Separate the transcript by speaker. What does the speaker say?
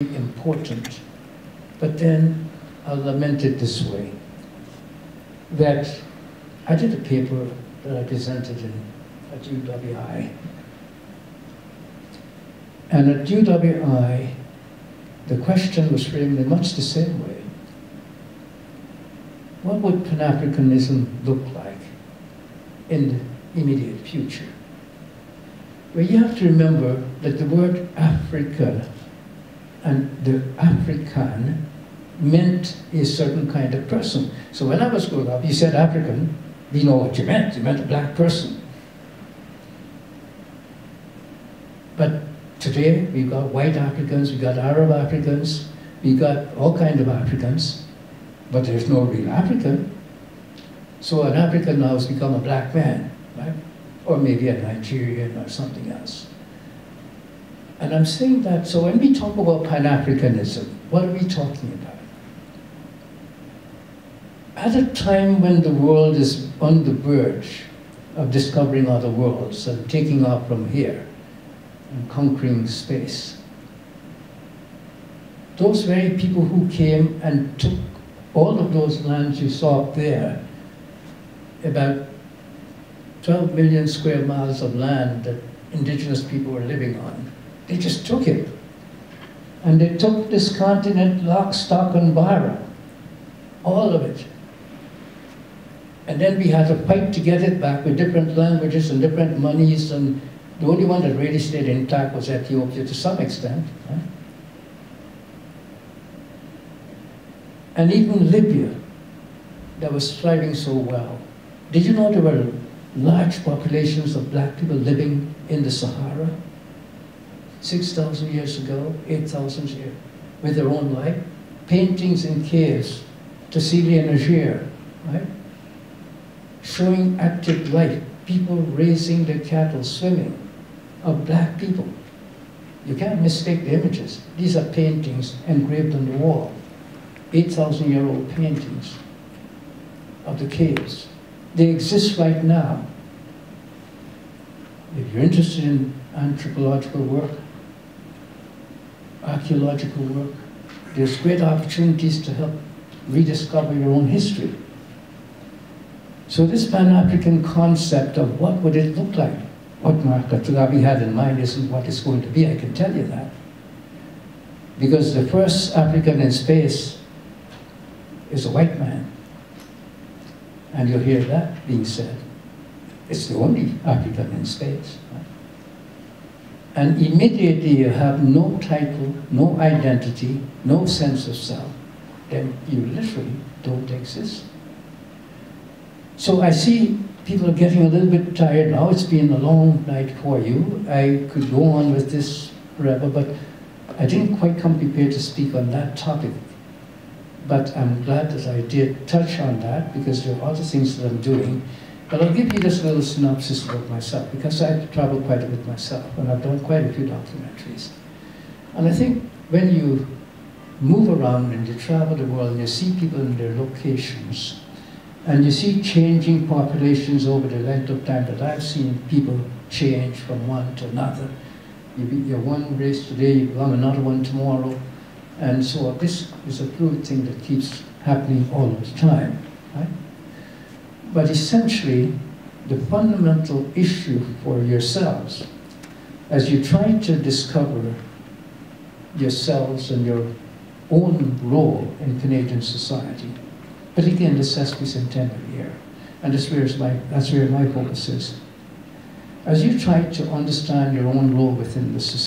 Speaker 1: important. But then I'll lament it this way, that I did a paper that I presented at UWI. And at UWI, the question was framed in much the same way. What would Pan-Africanism look like in the immediate future? Well, you have to remember that the word Africa and the African meant a certain kind of person. So when I was growing up, you said African, we know what you meant. You meant a black person. But today, we've got white Africans, we've got Arab Africans, we've got all kinds of Africans, but there's no real African. So an African now has become a black man, right? Or maybe a Nigerian or something else. And I'm saying that, so when we talk about Pan-Africanism, what are we talking about? At a time when the world is on the verge of discovering other worlds and taking off from here and conquering space, those very people who came and took all of those lands you saw up there, about 12 million square miles of land that indigenous people were living on, they just took it. And they took this continent lock, stock, and barrel, all of it. And then we had to fight to get it back with different languages and different monies, and the only one that really stayed intact was Ethiopia to some extent. Right? And even Libya, that was thriving so well. Did you know there were large populations of black people living in the Sahara? 6,000 years ago, 8,000 years, with their own life. Paintings in caves, Tassili and Algiers, right? Showing active life, people raising their cattle, swimming, of black people. You can't mistake the images. These are paintings engraved on the wall, 8,000-year-old paintings of the caves. They exist right now. If you're interested in anthropological work, archaeological work, there's great opportunities to help rediscover your own history. So this Pan-African concept of what would it look like, what Martha Tulabi had in mind isn't what it's going to be, I can tell you that. Because the first African in space is a white man. And you'll hear that being said. It's the only African in space. Right? And immediately you have no title, no identity, no sense of self, then you literally don't exist. So I see people are getting a little bit tired now. It's been a long night for you. I could go on with this forever, but I didn't quite come prepared to speak on that topic. But I'm glad that I did touch on that, because there are other things that I'm doing. But I'll give you this little synopsis about myself, because I've traveled quite a bit myself, and I've done quite a few documentaries. And I think when you move around and you travel the world and you see people in their locations, and you see changing populations over the length of time that I've seen people change from one to another. You're one race today, you become another one tomorrow. And so this is a fluid thing that keeps happening all the time. Right? But essentially, the fundamental issue for yourselves, as you try to discover yourselves and your own role in Canadian society, particularly in the sesquicentennial year, and that's where my focus is. As you try to understand your own role within the society,